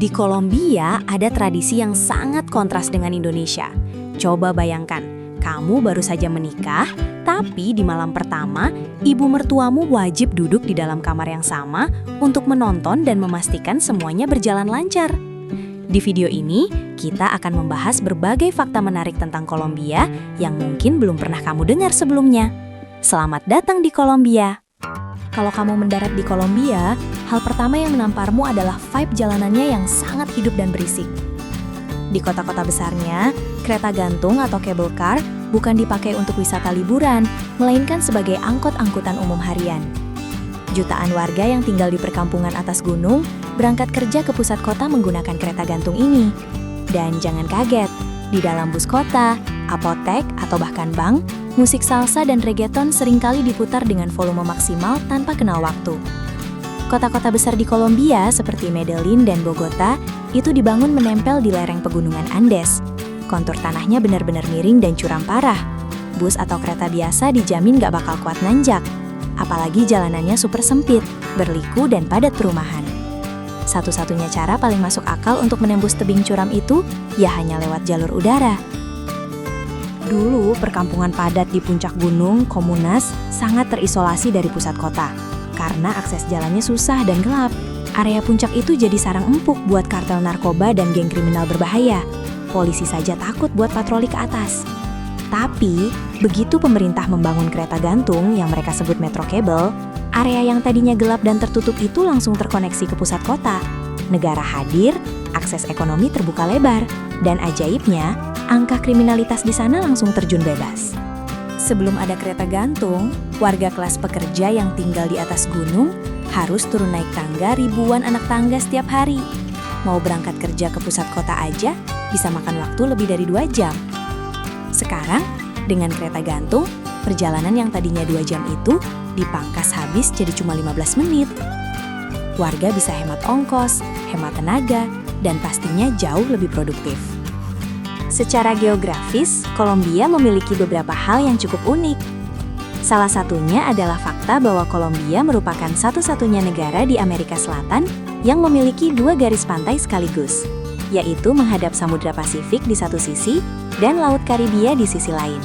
Di Kolombia ada tradisi yang sangat kontras dengan Indonesia. Coba bayangkan, kamu baru saja menikah, tapi di malam pertama, ibu mertuamu wajib duduk di dalam kamar yang sama untuk menonton dan memastikan semuanya berjalan lancar. Di video ini, kita akan membahas berbagai fakta menarik tentang Kolombia yang mungkin belum pernah kamu dengar sebelumnya. Selamat datang di Kolombia! Kalau kamu mendarat di Kolombia, hal pertama yang menamparmu adalah vibe jalanannya yang sangat hidup dan berisik. Di kota-kota besarnya, kereta gantung atau cable car bukan dipakai untuk wisata liburan, melainkan sebagai angkot-angkutan umum harian. Jutaan warga yang tinggal di perkampungan atas gunung berangkat kerja ke pusat kota menggunakan kereta gantung ini. Dan jangan kaget, di dalam bus kota, apotek, atau bahkan bank, musik salsa dan reggaeton seringkali diputar dengan volume maksimal tanpa kenal waktu. Kota-kota besar di Kolombia seperti Medellin dan Bogota itu dibangun menempel di lereng pegunungan Andes. Kontur tanahnya benar-benar miring dan curam parah. Bus atau kereta biasa dijamin gak bakal kuat nanjak. Apalagi jalanannya super sempit, berliku dan padat perumahan. Satu-satunya cara paling masuk akal untuk menembus tebing curam itu ya hanya lewat jalur udara. Dulu, perkampungan padat di puncak gunung, Komunas, sangat terisolasi dari pusat kota. Karena akses jalannya susah dan gelap, area puncak itu jadi sarang empuk buat kartel narkoba dan geng kriminal berbahaya. Polisi saja takut buat patroli ke atas. Tapi, begitu pemerintah membangun kereta gantung yang mereka sebut Metro Cable, area yang tadinya gelap dan tertutup itu langsung terkoneksi ke pusat kota. Negara hadir, akses ekonomi terbuka lebar, dan ajaibnya, angka kriminalitas di sana langsung terjun bebas. Sebelum ada kereta gantung, warga kelas pekerja yang tinggal di atas gunung harus turun naik tangga ribuan anak tangga setiap hari. Mau berangkat kerja ke pusat kota aja bisa makan waktu lebih dari 2 jam. Sekarang, dengan kereta gantung, perjalanan yang tadinya 2 jam itu dipangkas habis jadi cuma 15 menit. Warga bisa hemat ongkos, hemat tenaga, dan pastinya jauh lebih produktif. Secara geografis, Kolombia memiliki beberapa hal yang cukup unik. Salah satunya adalah fakta bahwa Kolombia merupakan satu-satunya negara di Amerika Selatan yang memiliki 2 garis pantai sekaligus, yaitu menghadap Samudra Pasifik di satu sisi dan Laut Karibia di sisi lain.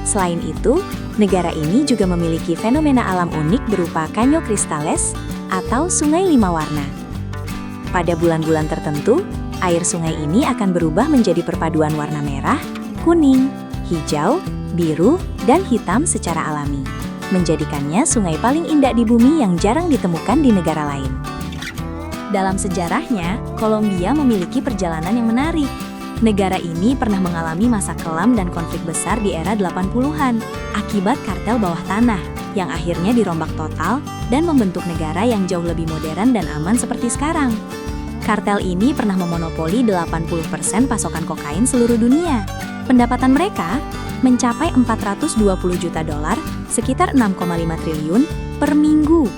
Selain itu, negara ini juga memiliki fenomena alam unik berupa Caño Cristales atau sungai 5 warna. Pada bulan-bulan tertentu, air sungai ini akan berubah menjadi perpaduan warna merah, kuning, hijau, biru, dan hitam secara alami, menjadikannya sungai paling indah di bumi yang jarang ditemukan di negara lain. Dalam sejarahnya, Kolombia memiliki perjalanan yang menarik. Negara ini pernah mengalami masa kelam dan konflik besar di era 80-an akibat kartel bawah tanah yang akhirnya dirombak total dan membentuk negara yang jauh lebih modern dan aman seperti sekarang. Kartel ini pernah memonopoli 80% pasokan kokain seluruh dunia. Pendapatan mereka mencapai 420 juta dolar, sekitar 6,5 triliun per minggu.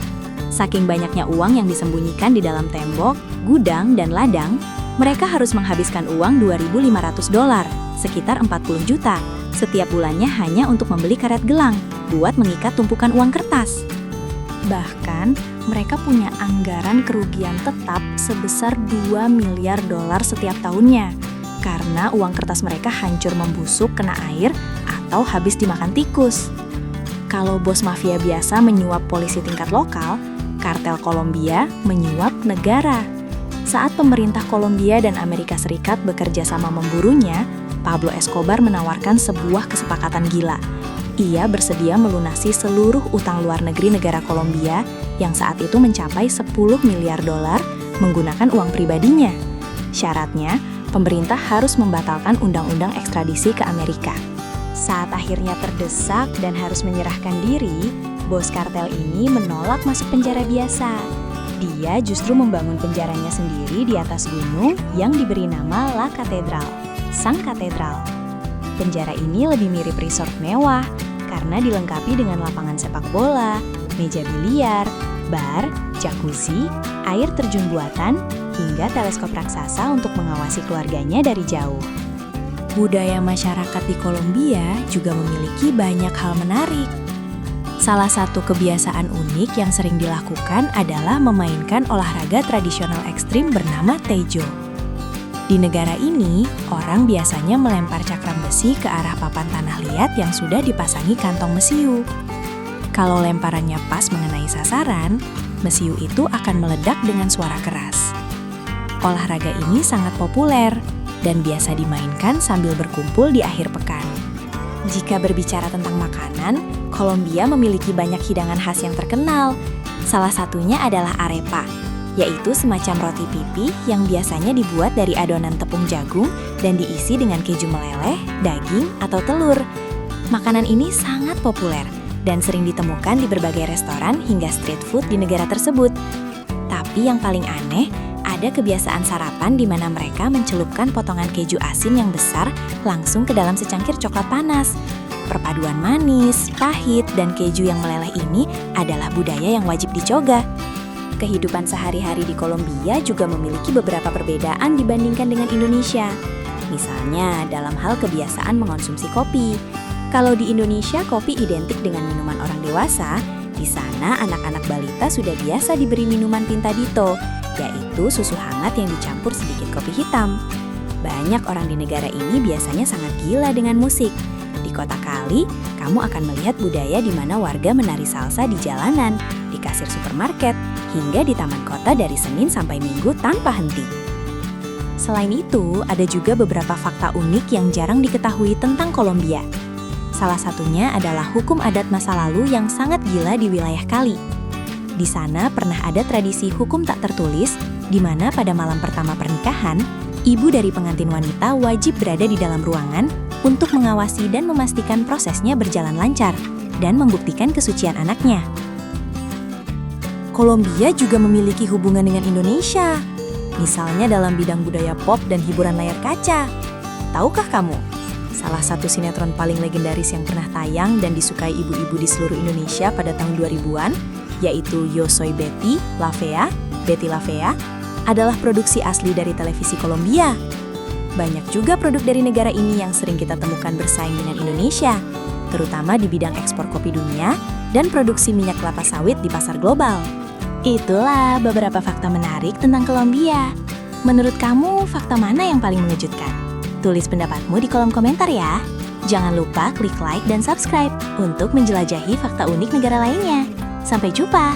Saking banyaknya uang yang disembunyikan di dalam tembok, gudang, dan ladang, mereka harus menghabiskan uang 2.500 dolar, sekitar 40 juta, setiap bulannya hanya untuk membeli karet gelang, buat mengikat tumpukan uang kertas. Bahkan, mereka punya anggaran kerugian tetap sebesar 2 miliar dolar setiap tahunnya, karena uang kertas mereka hancur membusuk kena air atau habis dimakan tikus. Kalau bos mafia biasa menyuap polisi tingkat lokal, kartel Kolombia menyuap negara. Saat pemerintah Kolombia dan Amerika Serikat bekerja sama memburunya, Pablo Escobar menawarkan sebuah kesepakatan gila. Ia bersedia melunasi seluruh utang luar negeri negara Kolombia yang saat itu mencapai 10 miliar dolar menggunakan uang pribadinya. Syaratnya, pemerintah harus membatalkan undang-undang ekstradisi ke Amerika. Saat akhirnya terdesak dan harus menyerahkan diri, bos kartel ini menolak masuk penjara biasa. Dia justru membangun penjaranya sendiri di atas gunung yang diberi nama La Catedral, Sang Katedral. Penjara ini lebih mirip resort mewah karena dilengkapi dengan lapangan sepak bola, meja biliar, bar, jacuzzi, air terjun buatan, hingga teleskop raksasa untuk mengawasi keluarganya dari jauh. Budaya masyarakat di Kolombia juga memiliki banyak hal menarik. Salah satu kebiasaan unik yang sering dilakukan adalah memainkan olahraga tradisional ekstrim bernama Tejo. Di negara ini, orang biasanya melempar cakram besi ke arah papan tanah liat yang sudah dipasangi kantong mesiu. Kalau lemparannya pas mengenai sasaran, mesiu itu akan meledak dengan suara keras. Olahraga ini sangat populer dan biasa dimainkan sambil berkumpul di akhir pekan. Jika berbicara tentang makanan, Kolombia memiliki banyak hidangan khas yang terkenal. Salah satunya adalah arepa, yaitu semacam roti pipi yang biasanya dibuat dari adonan tepung jagung dan diisi dengan keju meleleh, daging, atau telur. Makanan ini sangat populer dan sering ditemukan di berbagai restoran hingga street food di negara tersebut. Tapi yang paling aneh, ada kebiasaan sarapan di mana mereka mencelupkan potongan keju asin yang besar langsung ke dalam secangkir coklat panas. Perpaduan manis, pahit, dan keju yang meleleh ini adalah budaya yang wajib dicoba. Kehidupan sehari-hari di Kolombia juga memiliki beberapa perbedaan dibandingkan dengan Indonesia. Misalnya, dalam hal kebiasaan mengonsumsi kopi. Kalau di Indonesia, kopi identik dengan minuman orang dewasa, di sana anak-anak balita sudah biasa diberi minuman pintadito, yaitu susu hangat yang dicampur sedikit kopi hitam. Banyak orang di negara ini biasanya sangat gila dengan musik. Di kota Cali, kamu akan melihat budaya di mana warga menari salsa di jalanan, di kasir supermarket, hingga di taman kota dari Senin sampai Minggu tanpa henti. Selain itu, ada juga beberapa fakta unik yang jarang diketahui tentang Kolombia. Salah satunya adalah hukum adat masa lalu yang sangat gila di wilayah Cali. Di sana pernah ada tradisi hukum tak tertulis, di mana pada malam pertama pernikahan, ibu dari pengantin wanita wajib berada di dalam ruangan untuk mengawasi dan memastikan prosesnya berjalan lancar dan membuktikan kesucian anaknya. Kolombia juga memiliki hubungan dengan Indonesia, misalnya dalam bidang budaya pop dan hiburan layar kaca. Tahukah kamu, salah satu sinetron paling legendaris yang pernah tayang dan disukai ibu-ibu di seluruh Indonesia pada tahun 2000-an, yaitu Yo Soy Betty La Fea, Betty La Fea, adalah produksi asli dari televisi Kolombia. Banyak juga produk dari negara ini yang sering kita temukan bersaing dengan Indonesia, terutama di bidang ekspor kopi dunia dan produksi minyak kelapa sawit di pasar global. Itulah beberapa fakta menarik tentang Kolombia. Menurut kamu, fakta mana yang paling mengejutkan? Tulis pendapatmu di kolom komentar ya. Jangan lupa klik like dan subscribe untuk menjelajahi fakta unik negara lainnya. Sampai jumpa!